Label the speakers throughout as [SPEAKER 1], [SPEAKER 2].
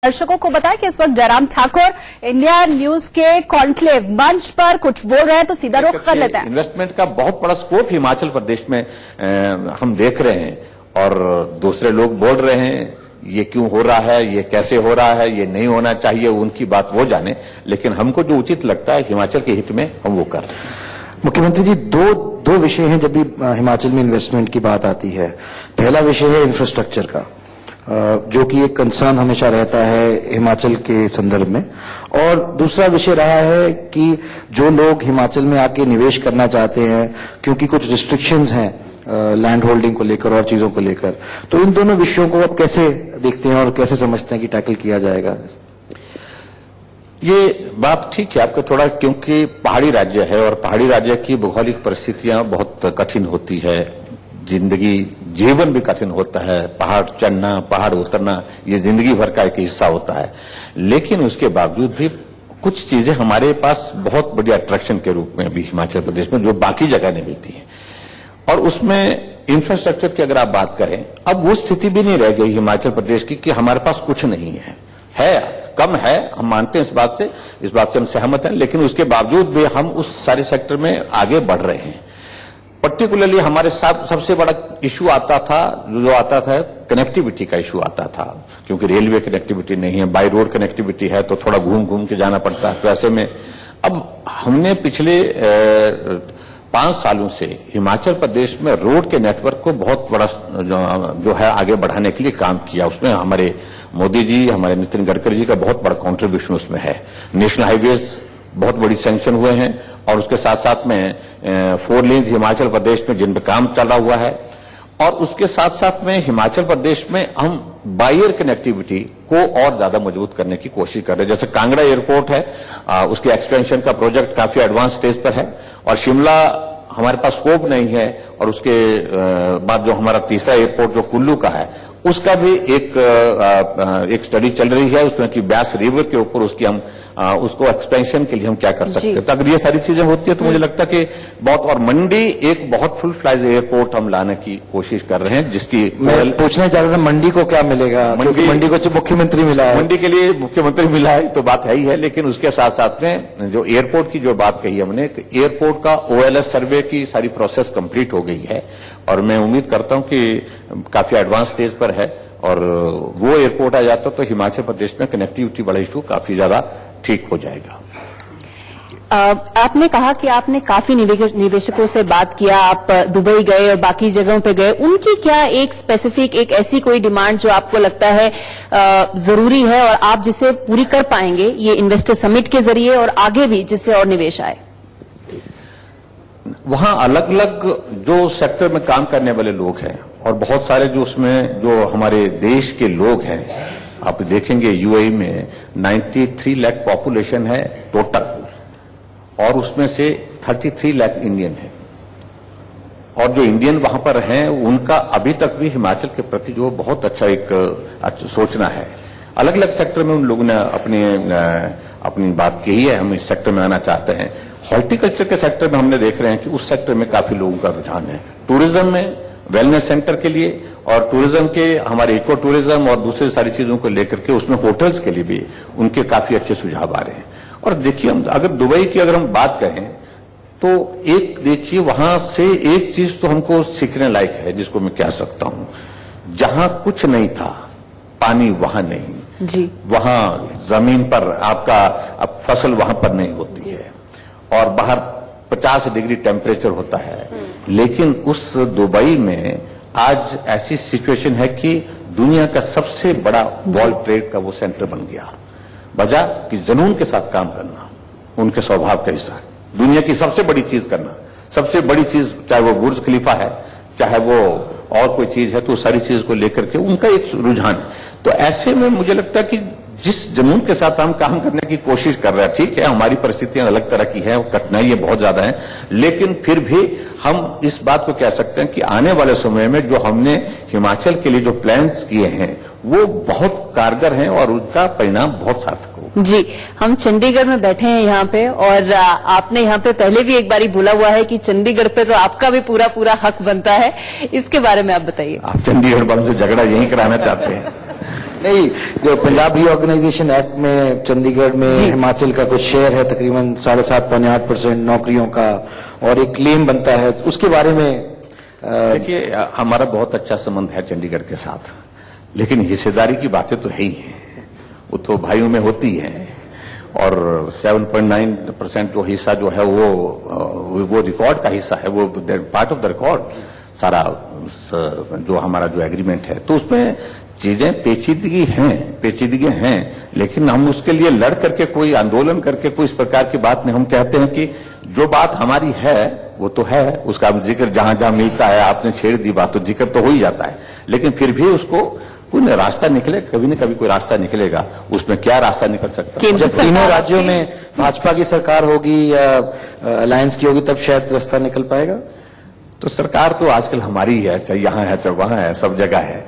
[SPEAKER 1] दर्शकों को बताया कि इस वक्त जयराम ठाकुर इंडिया न्यूज के कॉन्क्लेव मंच पर कुछ बोल रहे हैं, तो सीधा रुख कर लेते हैं।
[SPEAKER 2] इन्वेस्टमेंट का बहुत बड़ा स्कोप हिमाचल प्रदेश में हम देख रहे हैं और दूसरे लोग बोल रहे हैं ये क्यों हो रहा है, ये कैसे हो रहा है, ये नहीं होना चाहिए, उनकी बात वो जाने, लेकिन हमको जो उचित लगता है हिमाचल के हित में हम वो कर रहे हैं।
[SPEAKER 3] मुख्यमंत्री जी, दो विषय हैं जब भी हिमाचल में इन्वेस्टमेंट की बात आती है। पहला विषय है इंफ्रास्ट्रक्चर का, जो कि एक कंसर्न हमेशा रहता है हिमाचल के संदर्भ में, और दूसरा विषय रहा है कि जो लोग हिमाचल में आके निवेश करना चाहते हैं, क्योंकि कुछ रिस्ट्रिक्शंस हैं लैंड होल्डिंग को लेकर और चीजों को लेकर, तो इन दोनों विषयों को आप कैसे देखते हैं और कैसे समझते हैं कि टैकल किया जाएगा?
[SPEAKER 2] ये बात ठीक है आपका थोड़ा, क्योंकि पहाड़ी राज्य है और पहाड़ी राज्य की भौगोलिक परिस्थितियां बहुत कठिन होती है, जिंदगी जीवन भी कठिन होता है, पहाड़ चढ़ना पहाड़ उतरना ये जिंदगी भर का एक हिस्सा होता है। लेकिन उसके बावजूद भी कुछ चीजें हमारे पास बहुत बड़ी अट्रैक्शन के रूप में भी हिमाचल प्रदेश में जो बाकी जगह नहीं मिलती है, और उसमें इंफ्रास्ट्रक्चर की अगर आप बात करें, अब वो स्थिति भी नहीं रह गई हिमाचल प्रदेश की कि हमारे पास कुछ नहीं है कम है, हम मानते हैं इस बात से हम सहमत हैं, लेकिन उसके बावजूद भी हम उस सारे सेक्टर में आगे बढ़ रहे हैं। पर्टिकुलरली हमारे साथ सबसे बड़ा इशू आता था कनेक्टिविटी का इशू आता था, क्योंकि रेलवे कनेक्टिविटी नहीं है, बाय रोड कनेक्टिविटी है तो थोड़ा घूम घूम के जाना पड़ता है। तो ऐसे में अब हमने पिछले 5 सालों से हिमाचल प्रदेश में रोड के नेटवर्क को बहुत बड़ा जो है आगे बढ़ाने के लिए काम किया। उसमें हमारे मोदी जी, हमारे नितिन गडकरी जी का बहुत बड़ा कंट्रीब्यूशन उसमें है। नेशनल हाईवेज बहुत बड़ी सैंक्शन हुए हैं और उसके साथ साथ में 4 लेन्स हिमाचल प्रदेश में जिन पर काम चला हुआ है, और उसके साथ साथ में हिमाचल प्रदेश में हम बायर कनेक्टिविटी को और ज्यादा मजबूत करने की कोशिश कर रहे हैं। जैसे कांगड़ा एयरपोर्ट है, उसके एक्सपेंशन का प्रोजेक्ट काफी एडवांस स्टेज पर है, और शिमला हमारे पास स्कोप नहीं है, और उसके बाद जो हमारा तीसरा एयरपोर्ट जो कुल्लू का है उसका भी एक स्टडी चल रही है उसमें कि ब्यास रिवर के ऊपर उसकी हम उसको एक्सपेंशन के लिए हम क्या कर सकते हैं। तो अगर ये सारी चीजें होती है तो मुझे लगता है कि बहुत, और मंडी एक बहुत फुल फ्लाइज एयरपोर्ट हम लाने की कोशिश कर रहे हैं, जिसकी
[SPEAKER 3] मैं पूछना चाहता था मंडी को क्या मिलेगा? मंडी को मुख्यमंत्री मिला है,
[SPEAKER 2] मंडी के लिए मुख्यमंत्री मिला है तो बात है ही है, लेकिन उसके साथ साथ में जो एयरपोर्ट की जो बात कही हमने, एयरपोर्ट का OLS सर्वे की सारी प्रोसेस कंप्लीट हो गई है, और मैं उम्मीद करता हूं कि काफी एडवांस स्टेज पर है, और वो एयरपोर्ट आ जाता तो हिमाचल प्रदेश में कनेक्टिविटी वाला इशू काफी ज्यादा ठीक हो जाएगा।
[SPEAKER 1] आपने कहा कि आपने काफी निवेशकों से बात किया, आप दुबई गए और बाकी जगहों पे गए, उनकी क्या एक स्पेसिफिक एक ऐसी कोई डिमांड जो आपको लगता है जरूरी है और आप जिसे पूरी कर पाएंगे ये इन्वेस्टर समिट के जरिए और आगे भी, जिससे और निवेश आए?
[SPEAKER 2] वहां अलग अलग जो सेक्टर में काम करने वाले लोग हैं, और बहुत सारे जो उसमें जो हमारे देश के लोग हैं, आप देखेंगे UAE में 93 लाख पॉपुलेशन है टोटल, और उसमें से 33 लाख इंडियन है, और जो इंडियन वहां पर हैं उनका अभी तक भी हिमाचल के प्रति जो बहुत अच्छा सोचना है। अलग अलग सेक्टर में उन लोगों ने अपनी बात कही है, हम इस सेक्टर में आना चाहते हैं। हॉर्टिकल्चर के सेक्टर में हमने देख रहे हैं कि उस सेक्टर में काफी लोगों का रुझान है। टूरिज्म में वेलनेस सेंटर के लिए, और टूरिज्म के हमारे इको टूरिज्म और दूसरी सारी चीजों को लेकर के उसमें होटल्स के लिए भी उनके काफी अच्छे सुझाव आ रहे हैं। और देखिए, हम अगर दुबई की अगर हम बात करें तो एक देखिए वहां से एक चीज तो हमको सीखने लायक है, जिसको मैं कह सकता हूं, जहां कुछ नहीं था पानी वहां नहीं
[SPEAKER 1] जी,
[SPEAKER 2] वहां जमीन पर आपका अब फसल वहां पर नहीं होती है, और बाहर 50 डिग्री टेम्परेचर होता है, लेकिन उस दुबई में आज ऐसी सिचुएशन है कि दुनिया का सबसे बड़ा वर्ल्ड ट्रेड का वो सेंटर बन गया। वजह कि जुनून के साथ काम करना उनके स्वभाव का हिस्सा, दुनिया की सबसे बड़ी चीज करना, सबसे बड़ी चीज चाहे वो बुर्ज खलीफा है, चाहे वो और कोई चीज है, तो सारी चीज को लेकर के उनका एक रुझान है। तो ऐसे में मुझे लगता है कि जिस जुनून के साथ हम काम करने की कोशिश कर रहे हैं, ठीक है हमारी परिस्थितियां अलग तरह की हैं, कठिनाइयां बहुत ज्यादा हैं, लेकिन फिर भी हम इस बात को कह सकते हैं कि आने वाले समय में जो हमने हिमाचल के लिए जो प्लान्स किए हैं वो बहुत कारगर हैं और उनका परिणाम बहुत सार्थक हो।
[SPEAKER 1] जी, हम चंडीगढ़ में बैठे हैं यहाँ पे, और आपने यहाँ पे पहले भी एक बारी बोला हुआ है कि चंडीगढ़ पे तो आपका भी पूरा हक बनता है, इसके बारे में आप बताइए।
[SPEAKER 2] आप चंडीगढ़ वालों से झगड़ा यही कराना चाहते हैं?
[SPEAKER 3] नहीं, जो पंजाब रीऑर्गेनाइजेशन एक्ट में चंडीगढ़ में हिमाचल का कुछ शेयर है तकरीबन 7.5-8% नौकरियों का, और एक क्लेम बनता है, उसके बारे में
[SPEAKER 2] देखिए, हमारा बहुत अच्छा संबंध है चंडीगढ़ के साथ, लेकिन हिस्सेदारी की बातें तो है ही है, वो तो भाइयों में होती है। और 7.9% जो हिस्सा जो है वो रिकॉर्ड का हिस्सा है, वो पार्ट ऑफ द रिकॉर्ड सारा जो हमारा जो एग्रीमेंट है। तो उसमें चीजें पेचीदगी हैं, लेकिन हम उसके लिए लड़ करके कोई आंदोलन करके कोई इस प्रकार की बात नहीं। हम कहते हैं कि जो बात हमारी है वो तो है, उसका जिक्र जहां जहां मिलता है, आपने छेड़ दी बात तो जिक्र तो हो ही जाता है, लेकिन फिर भी उसको कोई रास्ता निकले, कभी न कभी कोई रास्ता निकलेगा। उसमें क्या रास्ता निकल सकता है?
[SPEAKER 3] जब तीनों राज्यों में भाजपा की सरकार होगी या अलायंस की होगी, तब शायद रास्ता निकल पाएगा।
[SPEAKER 2] तो सरकार तो आजकल हमारी है, चाहे यहां है चाहे वहां है, सब जगह है।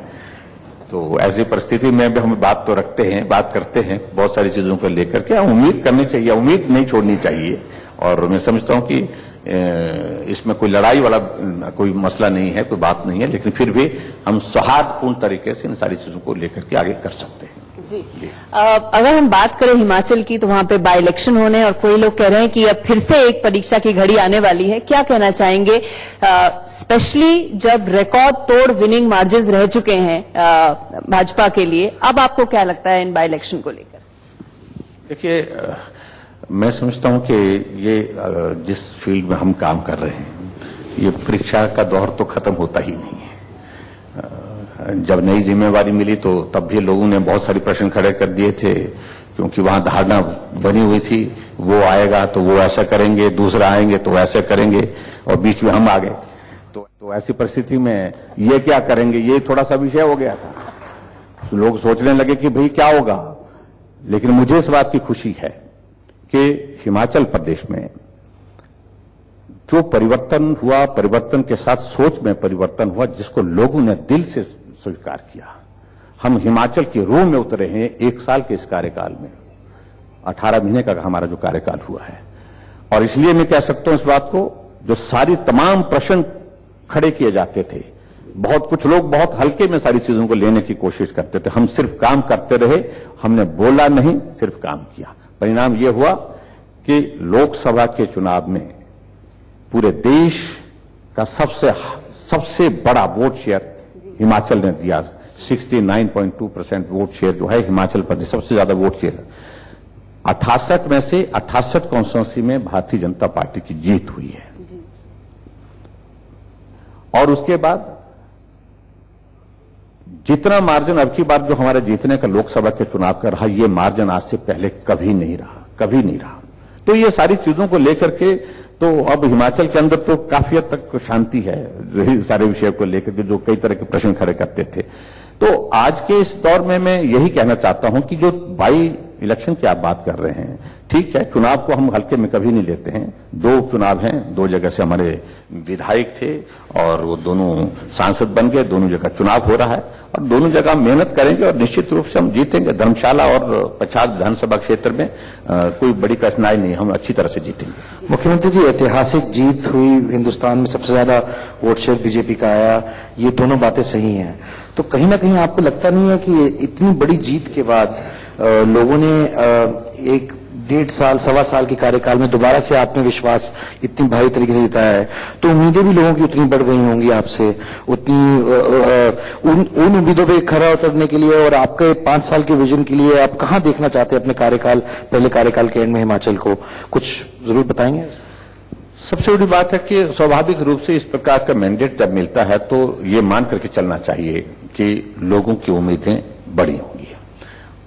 [SPEAKER 2] तो ऐसी परिस्थिति में भी हम बात तो रखते हैं, बात करते हैं बहुत सारी चीजों को लेकर के। उम्मीद करनी चाहिए, उम्मीद नहीं छोड़नी चाहिए। और मैं समझता हूं कि इसमें कोई लड़ाई वाला कोई मसला नहीं है, कोई बात नहीं है, लेकिन फिर भी हम सौहार्दपूर्ण तरीके से इन सारी चीजों को लेकर के आगे कर सकते हैं।
[SPEAKER 1] जी। अगर हम बात करें हिमाचल की, तो वहां पे बाई इलेक्शन होने और कोई लोग कह रहे हैं कि अब फिर से एक परीक्षा की घड़ी आने वाली है, क्या कहना चाहेंगे, स्पेशली जब रिकॉर्ड तोड़ विनिंग मार्जिन रह चुके हैं भाजपा के लिए, अब आपको क्या लगता है इन बाई इलेक्शन को लेकर? देखिए,
[SPEAKER 2] मैं समझता हूं कि ये जिस फील्ड में हम काम कर रहे हैं, ये परीक्षा का दौर तो खत्म होता ही नहीं है। जब नई जिम्मेवारी मिली तो तब भी लोगों ने बहुत सारे प्रश्न खड़े कर दिए थे, क्योंकि वहां धारणा बनी हुई थी वो आएगा तो वो ऐसा करेंगे, दूसरा आएंगे तो ऐसे करेंगे, और बीच में हम आ गए। तो ऐसी परिस्थिति में ये क्या करेंगे, ये थोड़ा सा विषय हो गया था। तो लोग सोचने लगे कि भाई क्या होगा। लेकिन मुझे इस बात की खुशी है कि हिमाचल प्रदेश में जो परिवर्तन हुआ, परिवर्तन के साथ सोच में परिवर्तन हुआ, जिसको लोगों ने दिल से स्वीकार किया। हम हिमाचल की रूह में उतरे हैं 1 साल के इस कार्यकाल में, 18 महीने का हमारा जो कार्यकाल हुआ है। और इसलिए मैं कह सकता हूं इस बात को, जो सारी तमाम प्रश्न खड़े किए जाते थे, बहुत कुछ लोग बहुत हल्के में सारी चीजों को लेने की कोशिश करते थे, हम सिर्फ काम करते रहे, हमने बोला नहीं, सिर्फ काम किया। परिणाम यह हुआ कि लोकसभा के चुनाव में पूरे देश का सबसे बड़ा वोट शेयर हिमाचल ने दिया। 69.2% वोट शेयर जो है हिमाचल प्रदेश, सबसे ज्यादा वोट शेयर है। 68 में से 68 कॉन्स्टिट्यूंसी में भारतीय जनता पार्टी की जीत हुई है। और उसके बाद जितना मार्जिन अब की बार जो हमारे जीतने का लोकसभा के चुनाव का रहा, ये मार्जिन आज से पहले कभी नहीं रहा। तो ये सारी चीजों को लेकर के तो अब हिमाचल के अंदर तो काफी हद तक शांति है सारे विषय को लेकर के, जो कई तरह के प्रश्न खड़े करते थे। तो आज के इस दौर में मैं यही कहना चाहता हूं कि जो बाई इलेक्शन की आप बात कर रहे हैं, ठीक है, चुनाव को हम हल्के में कभी नहीं लेते हैं। 2 चुनाव हैं, 2 जगह से हमारे विधायक थे और वो दोनों सांसद बन गए, दोनों जगह चुनाव हो रहा है और दोनों जगह मेहनत करेंगे और निश्चित रूप से हम जीतेंगे। धर्मशाला और पच्छाद विधानसभा क्षेत्र में कोई बड़ी कठिनाई नहीं, हम अच्छी तरह से जीतेंगे।
[SPEAKER 3] मुख्यमंत्री जी, ऐतिहासिक जीत हुई, हिंदुस्तान में सबसे ज्यादा वोट शेयर बीजेपी का आया, ये दोनों बातें सही हैं। तो कहीं ना कहीं आपको लगता नहीं है कि इतनी बड़ी जीत के बाद लोगों ने 1-1.5 साल, 1.25 साल के कार्यकाल में दोबारा से आत्मविश्वास इतनी भारी तरीके से जिताया है, तो उम्मीदें भी लोगों की उतनी बढ़ गई होंगी आपसे, उतनी उन उम्मीदों पे खरा उतरने के लिए और आपके 5 साल के विजन के लिए आप कहां देखना चाहते हैं अपने पहले कार्यकाल के एंड में हिमाचल को, कुछ जरूर बताएंगे?
[SPEAKER 2] सबसे बड़ी बात है कि स्वाभाविक रूप से इस प्रकार का मैंडेट जब मिलता है तो ये मान करके चलना चाहिए कि लोगों की उम्मीदें बड़ी होंगी,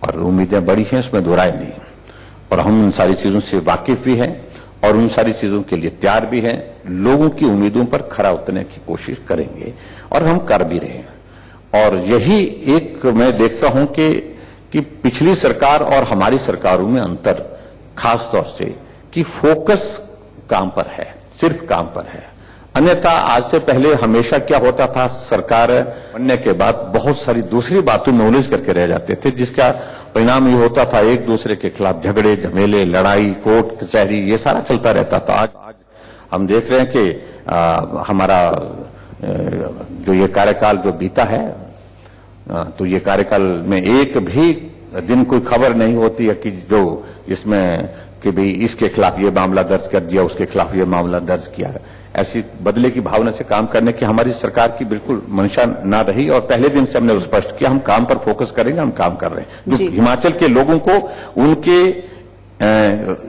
[SPEAKER 2] और उम्मीदें बड़ी हैं, उसमें दो राय नहीं। और हम उन सारी चीजों से वाकिफ भी हैं और उन सारी चीजों के लिए तैयार भी हैं। लोगों की उम्मीदों पर खरा उतरने की कोशिश करेंगे और हम कर भी रहे हैं। और यही एक मैं देखता हूं कि पिछली सरकार और हमारी सरकारों में अंतर खास तौर से कि फोकस काम पर है, सिर्फ काम पर है। अन्यथा आज से पहले हमेशा क्या होता था, सरकार बनने के बाद बहुत सारी दूसरी बातों में उलझ करके रह जाते थे, जिसका परिणाम ये होता था एक दूसरे के खिलाफ झगड़े झमेले, लड़ाई, कोर्ट कचहरी, ये सारा चलता रहता था। आज हम देख रहे हैं कि हमारा जो ये कार्यकाल जो बीता है तो ये कार्यकाल में एक भी दिन कोई खबर नहीं होती है कि जो इसमें कि भाई इसके खिलाफ ये मामला दर्ज कर दिया, उसके खिलाफ ये मामला दर्ज किया। ऐसी बदले की भावना से काम करने की हमारी सरकार की बिल्कुल मंशा ना रही और पहले दिन से हमने स्पष्ट किया हम काम पर फोकस करेंगे, हम काम कर रहे हैं। जो हिमाचल के लोगों को उनके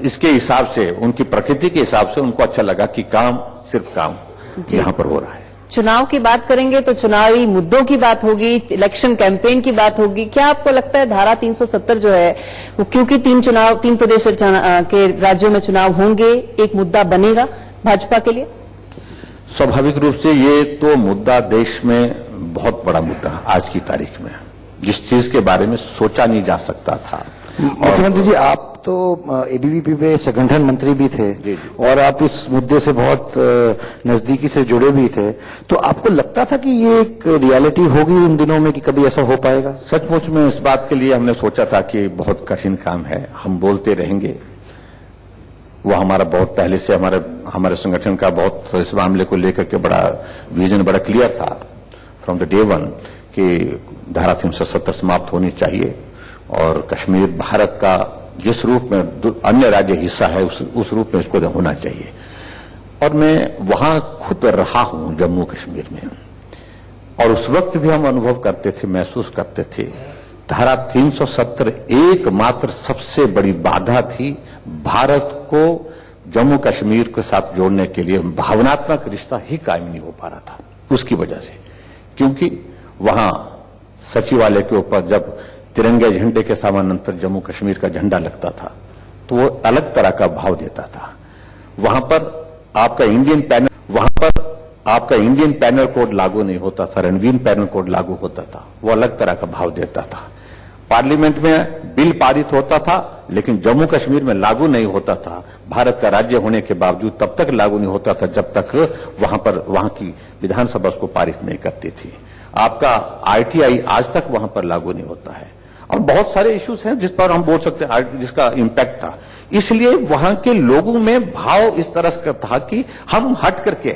[SPEAKER 2] इसके हिसाब से, उनकी प्रकृति के हिसाब से उनको अच्छा लगा कि काम सिर्फ काम यहां पर हो रहा है।
[SPEAKER 1] चुनाव की बात करेंगे तो चुनावी मुद्दों की बात होगी, इलेक्शन कैंपेन की बात होगी। क्या आपको लगता है धारा 370 जो है वो, क्योंकि तीन प्रदेश के राज्यों में चुनाव होंगे, एक मुद्दा बनेगा भाजपा के लिए?
[SPEAKER 2] स्वाभाविक रूप से ये तो मुद्दा देश में बहुत बड़ा मुद्दा आज की तारीख में, जिस चीज के बारे में सोचा नहीं जा सकता था।
[SPEAKER 3] मुख्यमंत्री जी, आप तो एबीवीपी में संगठन मंत्री भी थे और आप इस मुद्दे से बहुत नजदीकी से जुड़े भी थे, तो आपको लगता था कि ये एक रियलिटी होगी उन दिनों में कि कभी ऐसा हो पाएगा?
[SPEAKER 2] सचमुच में इस बात के लिए हमने सोचा था कि बहुत कठिन काम है, हम बोलते रहेंगे। वो हमारा बहुत पहले से हमारे संगठन का बहुत इस मामले को लेकर के बड़ा विजन बड़ा क्लियर था फ्रॉम द डे वन कि धारा 370 समाप्त होनी चाहिए और कश्मीर भारत का जिस रूप में अन्य राज्य हिस्सा है उस रूप में इसको होना चाहिए। और मैं वहां खुद रहा हूं जम्मू कश्मीर में, और उस वक्त भी हम अनुभव करते थे, महसूस करते थे धारा 370 एकमात्र सबसे बड़ी बाधा थी भारत को जम्मू कश्मीर के साथ जोड़ने के लिए। भावनात्मक रिश्ता ही कायम नहीं हो पा रहा था उसकी वजह से, क्योंकि वहां सचिवालय के ऊपर जब तिरंगे झंडे के समानांतर जम्मू कश्मीर का झंडा लगता था तो वो अलग तरह का भाव देता था। वहां पर आपका इंडियन पैनल कोड लागू नहीं होता था, रणवीर पैनल कोड लागू होता था, वो अलग तरह का भाव देता था। पार्लियामेंट में बिल पारित होता था लेकिन जम्मू कश्मीर में लागू नहीं होता था। भारत का राज्य होने के बावजूद तब तक लागू नहीं होता था जब तक वहां की विधानसभा उसको पारित नहीं करती थी। आपका आईटीआई आज तक वहां पर लागू नहीं होता है और बहुत सारे इश्यूज हैं जिस पर हम बोल सकते हैं जिसका इम्पैक्ट था। इसलिए वहां के लोगों में भाव इस तरह का था कि हम हट करके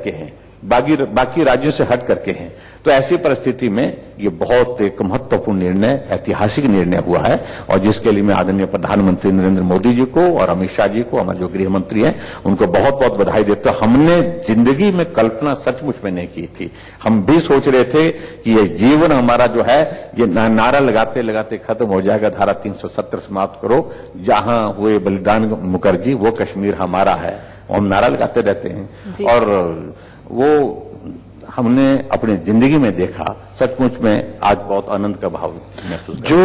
[SPEAKER 2] हैं, बाकी राज्यों से हट करके हैं। तो ऐसी परिस्थिति में ये बहुत एक महत्वपूर्ण निर्णय, ऐतिहासिक निर्णय हुआ है और जिसके लिए मैं आदरणीय प्रधानमंत्री नरेंद्र मोदी जी को और अमित शाह जी को, हमारे जो गृह मंत्री हैं, उनको बहुत बहुत बधाई देता हूं। हमने जिंदगी में कल्पना सचमुच में नहीं की थी। हम भी सोच रहे थे कि ये जीवन हमारा जो है ये नारा लगाते लगाते खत्म हो जाएगा, धारा 370 समाप्त करो, जहां हुए बलिदान मुखर्जी वो कश्मीर हमारा है, हम नारा लगाते रहते हैं। और वो हमने अपनी जिंदगी में देखा, सचमुच में आज बहुत आनंद का भाव महसूस।
[SPEAKER 3] जो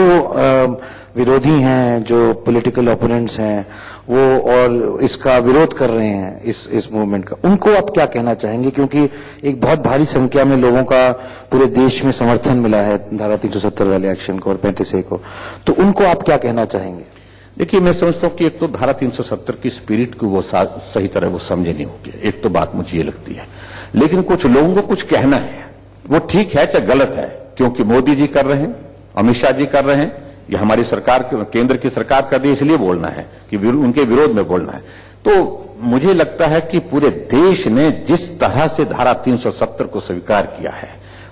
[SPEAKER 3] विरोधी हैं, जो पॉलिटिकल ओपोनेंट्स हैं, वो और इसका विरोध कर रहे हैं इस मूवमेंट का, उनको आप क्या कहना चाहेंगे? क्योंकि एक बहुत भारी संख्या में लोगों का पूरे देश में समर्थन मिला है धारा 370 वाले एक्शन को और 35A को, तो उनको आप क्या कहना चाहेंगे?
[SPEAKER 2] देखिए, मैं समझता हूं कि एक तो धारा 370 की स्पिरिट को वो सही तरह वो समझे नहीं होगी, एक तो बात मुझे ये लगती है। लेकिन कुछ लोगों को कुछ कहना है, वो ठीक है चाहे गलत है, क्योंकि मोदी जी कर रहे हैं, अमित शाह जी कर रहे हैं, ये हमारी सरकार, केंद्र की सरकार कर रही है, इसलिए बोलना है कि उनके विरोध में बोलना है। तो मुझे लगता है कि पूरे देश ने जिस तरह से धारा 370 को स्वीकार किया है,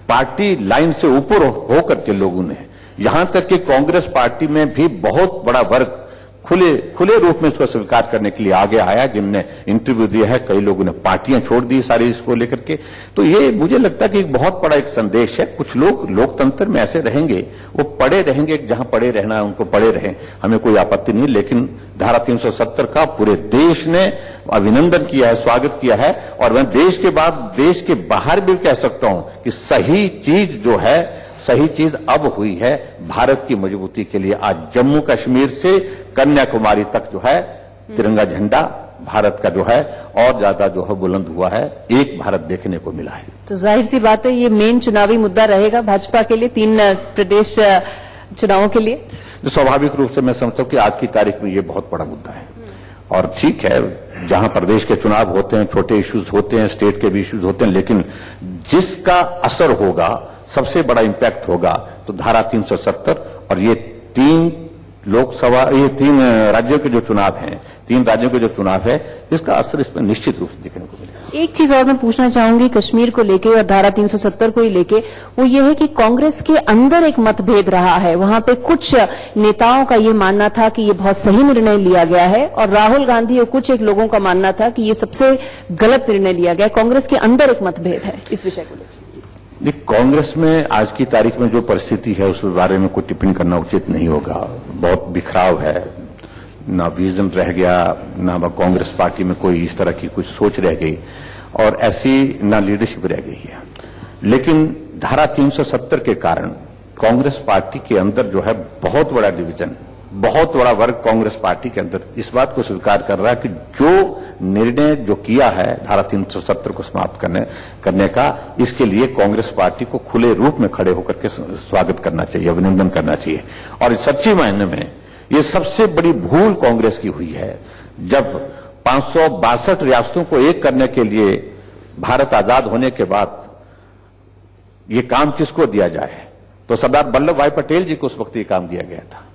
[SPEAKER 2] पार्टी लाइन से ऊपर होकर के लोगों ने, यहां तक कि कांग्रेस पार्टी में भी बहुत बड़ा वर्ग खुले रूप में इसको स्वीकार करने के लिए आगे आया, जिनने इंटरव्यू दिया है, कई लोगों ने पार्टियां छोड़ दी सारी इसको लेकर के। तो ये मुझे लगता है कि एक बहुत बड़ा एक संदेश है। कुछ लोग लोकतंत्र में ऐसे रहेंगे, वो पड़े रहेंगे, जहां पड़े रहना है उनको पड़े रहें, हमें कोई आपत्ति नहीं। लेकिन धारा 370 का पूरे देश ने अभिनंदन किया है, स्वागत किया है। और मैं देश के बाद देश के बाहर भी कह सकता हूं कि सही चीज अब हुई है भारत की मजबूती के लिए। आज जम्मू कश्मीर से कन्याकुमारी तक जो है तिरंगा झंडा भारत का जो है और ज्यादा जो है बुलंद हुआ है, एक भारत देखने को मिला है।
[SPEAKER 1] तो जाहिर सी बात है ये मेन चुनावी मुद्दा रहेगा भाजपा के लिए 3 प्रदेश चुनावों के लिए।
[SPEAKER 2] तो स्वाभाविक रूप से मैं समझता हूं कि आज की तारीख में ये बहुत बड़ा मुद्दा है। और ठीक है, जहां प्रदेश के चुनाव होते हैं, छोटे इश्यूज होते हैं, स्टेट के भी इश्यूज होते हैं, लेकिन जिसका असर होगा, सबसे बड़ा इंपैक्ट होगा तो धारा 370 और ये 3 लोकसभा, ये 3 राज्यों के जो चुनाव हैं, 3 राज्यों के जो चुनाव है, इसका असर इसमें निश्चित रूप से दिखने को मिलेगा।
[SPEAKER 1] एक चीज और मैं पूछना चाहूंगी कश्मीर को लेके और धारा 370 को ही लेके, वो ये है कि कांग्रेस के अंदर एक मतभेद रहा है। वहां पे कुछ नेताओं का ये मानना था कि ये बहुत सही निर्णय लिया गया है, और राहुल गांधी और कुछ एक लोगों का मानना था कि ये सबसे गलत निर्णय लिया गया। कांग्रेस के अंदर एक मतभेद है इस विषय को लेकर।
[SPEAKER 2] कांग्रेस में आज की तारीख में जो परिस्थिति है उस बारे में कोई टिप्पणी करना उचित नहीं होगा। बहुत बिखराव है, ना विजन रह गया, ना कांग्रेस पार्टी में कोई इस तरह की कुछ सोच रह गई, और ऐसी ना लीडरशिप रह गई है। लेकिन धारा 370 के कारण कांग्रेस पार्टी के अंदर जो है बहुत बड़ा डिवीजन, बहुत बड़ा वर्ग कांग्रेस पार्टी के अंदर इस बात को स्वीकार कर रहा है कि जो निर्णय जो किया है धारा 370 को समाप्त करने का, इसके लिए कांग्रेस पार्टी को खुले रूप में खड़े होकर के स्वागत करना चाहिए, अभिनंदन करना चाहिए। और सच्ची मायने में ये सबसे बड़ी भूल कांग्रेस की हुई है। जब 562 रियासतों को एक करने के लिए भारत आजाद होने के बाद ये काम किसको दिया जाए, तो सरदार वल्लभ भाई पटेल जी को उस वक्त ये काम दिया गया था।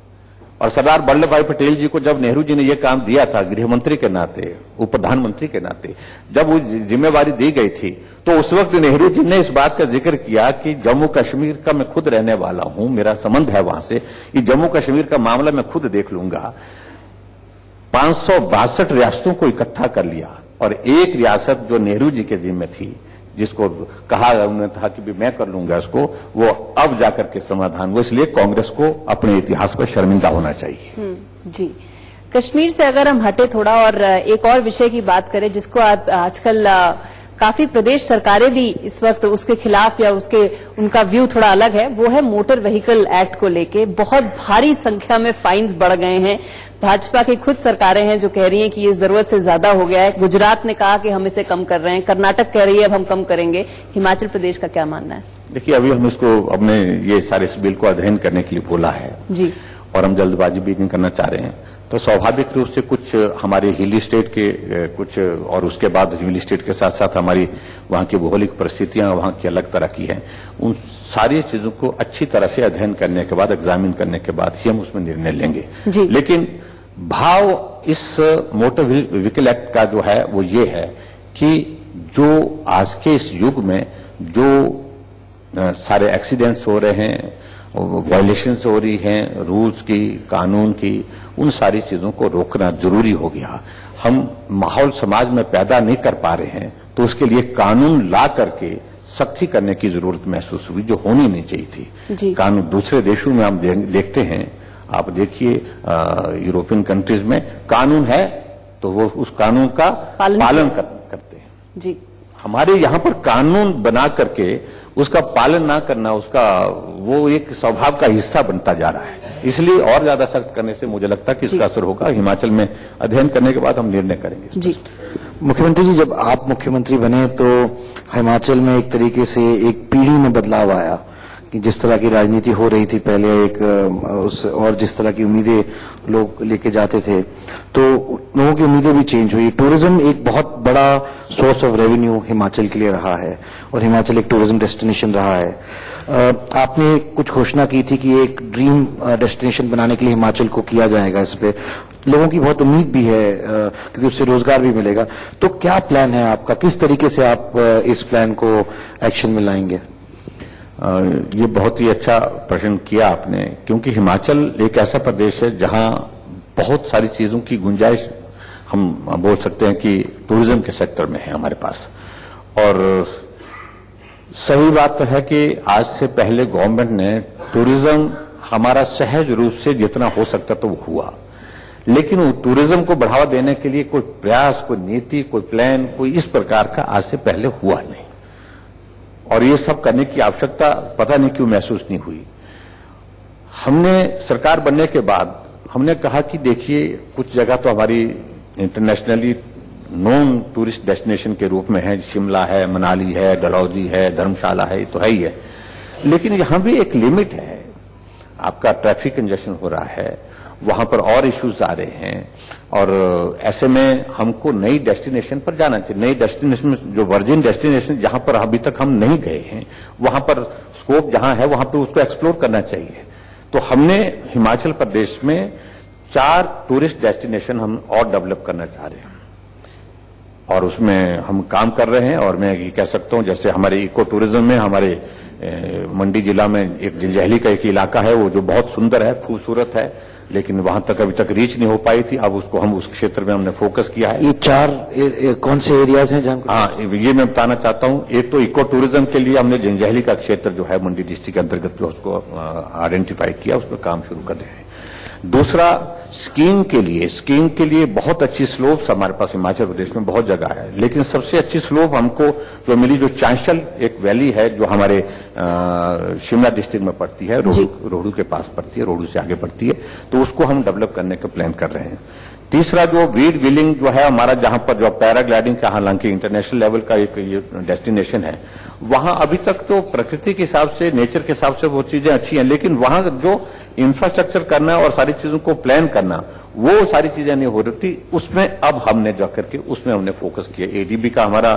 [SPEAKER 2] और सरदार वल्लभ भाई पटेल जी को जब नेहरू जी ने यह काम दिया था गृह मंत्री के नाते, उप प्रधानमंत्री के नाते, जब वो जिम्मेवारी दी गई थी, तो उस वक्त नेहरू जी ने इस बात का जिक्र किया कि जम्मू कश्मीर का मैं खुद रहने वाला हूं, मेरा संबंध है वहां से, ये जम्मू कश्मीर का मामला मैं खुद देख लूंगा। 562 रियासतों को इकट्ठा कर लिया, और एक रियासत जो नेहरू जी के जिम्मे थी, जिसको कहा उन्होंने था कि भी मैं कर लूंगा इसको, वो अब जाकर के समाधान हुआ। इसलिए कांग्रेस को अपने इतिहास पर शर्मिंदा होना चाहिए।
[SPEAKER 1] जी, कश्मीर से अगर हम हटे थोड़ा और एक और विषय की बात करें जिसको आजकल काफी प्रदेश सरकारें भी इस वक्त उसके खिलाफ या उनका व्यू थोड़ा अलग है, वो है मोटर व्हीकल एक्ट को लेके। बहुत भारी संख्या में फाइन्स बढ़ गए हैं। भाजपा की खुद सरकारें हैं जो कह रही हैं कि ये जरूरत से ज्यादा हो गया है। गुजरात ने कहा कि हम इसे कम कर रहे हैं, कर्नाटक कह रही है अब हम कम करेंगे। हिमाचल प्रदेश का क्या मानना है?
[SPEAKER 2] देखिए, अभी हम इसको अपने ये सारे इस बिल को अध्ययन करने के लिए बोला है
[SPEAKER 1] जी, और
[SPEAKER 2] हम जल्दबाजी भी नहीं करना चाह रहे हैं। तो स्वाभाविक रूप से कुछ हमारे हिली स्टेट के कुछ, और उसके बाद हिली स्टेट के साथ साथ हमारी वहां की भौगोलिक परिस्थितियां वहां की अलग तरह की हैं। उन सारी चीजों को अच्छी तरह से अध्ययन करने के बाद, एग्जामिन करने के बाद ही हम उसमें निर्णय लेंगे। लेकिन भाव इस मोटर व्हीकल एक्ट का जो है वो ये है कि जो आज के इस युग में जो सारे एक्सीडेंट्स हो रहे हैं, वायलेशंस हो रही हैं रूल्स की, कानून की, उन सारी चीजों को रोकना जरूरी हो गया। हम माहौल समाज में पैदा नहीं कर पा रहे हैं, तो उसके लिए कानून ला करके सख्ती करने की जरूरत महसूस हुई, जो होनी नहीं चाहिए थी। कानून दूसरे देशों में हम देखते हैं, आप देखिए यूरोपियन कंट्रीज में कानून है तो वो उस कानून का पालन करते हैं।
[SPEAKER 1] जी,
[SPEAKER 2] हमारे यहाँ पर कानून बना करके उसका पालन ना करना, उसका वो एक स्वभाव का हिस्सा बनता जा रहा है। इसलिए और ज्यादा सख्त करने से मुझे लगता है कि इसका असर होगा। हिमाचल में अध्ययन करने के बाद हम निर्णय करेंगे।
[SPEAKER 1] जी,
[SPEAKER 3] मुख्यमंत्री जी, जब आप मुख्यमंत्री बने तो हिमाचल में एक तरीके से एक पीढ़ी में बदलाव आया कि जिस तरह की राजनीति हो रही थी पहले और जिस तरह की उम्मीदें लोग लेके जाते थे, तो लोगों की उम्मीदें भी चेंज हुई। टूरिज्म एक बहुत बड़ा सोर्स ऑफ रेवेन्यू हिमाचल के लिए रहा है और हिमाचल एक टूरिज्म डेस्टिनेशन रहा है। आपने कुछ घोषणा की थी कि एक ड्रीम डेस्टिनेशन बनाने के लिए हिमाचल को किया जाएगा। इस पे लोगों की बहुत उम्मीद भी है क्योंकि उससे रोजगार भी मिलेगा। तो क्या प्लान है आपका, किस तरीके से आप इस प्लान को एक्शन में लाएंगे?
[SPEAKER 2] ये बहुत ही अच्छा प्रश्न किया आपने, क्योंकि हिमाचल एक ऐसा प्रदेश है जहां बहुत सारी चीजों की गुंजाइश हम बोल सकते हैं कि टूरिज्म के सेक्टर में है हमारे पास। और सही बात तो है कि आज से पहले गवर्नमेंट ने टूरिज्म हमारा सहज रूप से जितना हो सकता तो वो हुआ, लेकिन वो टूरिज्म को बढ़ावा देने के लिए कोई प्रयास, कोई नीति, कोई प्लान, कोई इस प्रकार का आज से पहले हुआ नहीं। और ये सब करने की आवश्यकता पता नहीं क्यों महसूस नहीं हुई। हमने सरकार बनने के बाद हमने कहा कि देखिए, कुछ जगह तो हमारी इंटरनेशनली नॉन टूरिस्ट डेस्टिनेशन के रूप में है, शिमला है, मनाली है, डलहौजी है, धर्मशाला है, तो है ही है। लेकिन यहां भी एक लिमिट है। आपका ट्रैफिक कंजेशन हो रहा है, वहां पर और इश्यूज आ रहे हैं, और ऐसे में हमको नई डेस्टिनेशन पर जाना चाहिए। नई डेस्टिनेशन जो वर्जिन डेस्टिनेशन जहां पर अभी तक हम नहीं गए हैं, वहां पर स्कोप जहां है वहां पर उसको एक्सप्लोर करना चाहिए। तो हमने हिमाचल प्रदेश में 4 टूरिस्ट डेस्टिनेशन हम और डेवलप करना चाह रहे हैं और उसमें हम काम कर रहे हैं। और मैं ये कह सकता हूं, जैसे हमारे इको टूरिज्म में हमारे मंडी जिला में एक जंजैहली का एक इलाका है, वो जो बहुत सुंदर है, खूबसूरत है, लेकिन वहां तक अभी तक रीच नहीं हो पाई थी। अब उसको हम उस क्षेत्र में हमने फोकस किया है।
[SPEAKER 3] ये 4 कौन से एरियाज हैं जहां?
[SPEAKER 2] हाँ, ये मैं बताना चाहता हूं। एक तो इको टूरिज्म के लिए हमने जंजैहली का क्षेत्र जो है मंडी डिस्ट्रिक्ट के अंतर्गत जो उसको आइडेंटिफाई किया, उसमें काम शुरू कर रहे हैं। दूसरा, स्कीइंग के लिए बहुत अच्छी स्लोप्स हमारे पास हिमाचल प्रदेश में बहुत जगह है, लेकिन सबसे अच्छी स्लोप हमको जो मिली, जो चांशल एक वैली है जो हमारे शिमला डिस्ट्रिक्ट में पड़ती है, रोहडू के पास पड़ती है, रोहडू से आगे पड़ती है, तो उसको हम डेवलप करने का प्लान कर रहे हैं। तीसरा, जो वीड विलिंग जो है हमारा, जहां पर जो पैराग्लाइडिंग का हालांकि इंटरनेशनल लेवल का एक ये डेस्टिनेशन है, वहां अभी तक तो प्रकृति के हिसाब से, नेचर के हिसाब से वो चीजें अच्छी हैं, लेकिन वहां जो इंफ्रास्ट्रक्चर करना और सारी चीजों को प्लान करना, वो सारी चीजें नहीं हो रही थी। उसमें अब हमने जाकर के उसमें हमने फोकस किया। एडीबी का हमारा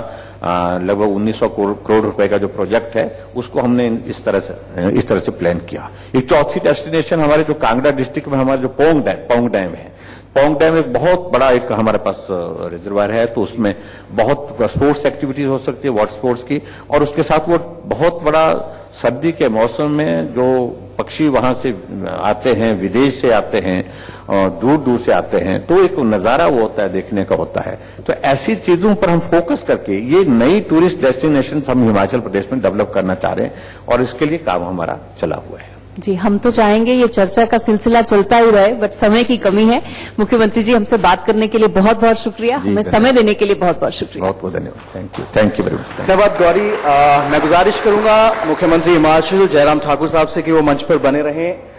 [SPEAKER 2] लगभग 1900 करोड़ रुपए का जो प्रोजेक्ट है, उसको हमने इस तरह से प्लान किया। एक चौथी डेस्टिनेशन हमारे जो कांगड़ा डिस्ट्रिक्ट में हमारा जो पोंग डैम है, पोंग डैम एक बहुत बड़ा एक हमारे पास रिजर्वायर है, तो उसमें बहुत स्पोर्ट्स एक्टिविटीज हो सकती है, वाटर स्पोर्ट्स की, और उसके साथ वो बहुत बड़ा सर्दी के मौसम में जो पक्षी वहां से आते हैं, विदेश से आते हैं और दूर दूर से आते हैं, तो एक नजारा वो होता है, देखने का होता है। तो ऐसी चीजों पर हम फोकस करके ये नई टूरिस्ट डेस्टिनेशन हम हिमाचल प्रदेश में डेवलप करना चाह रहे हैं और इसके लिए काम हमारा चला हुआ है।
[SPEAKER 1] जी, हम तो चाहेंगे ये चर्चा का सिलसिला चलता ही रहे, बट समय की कमी है। मुख्यमंत्री जी, हमसे बात करने के लिए बहुत बहुत शुक्रिया, हमें समय देने के लिए बहुत बहुत शुक्रिया।
[SPEAKER 2] बहुत बहुत धन्यवाद। Thank you very much.
[SPEAKER 4] धन्यवाद गौरी। मैं गुजारिश करूंगा मुख्यमंत्री हिमाचल जयराम ठाकुर साहब से कि वो मंच पर बने रहें।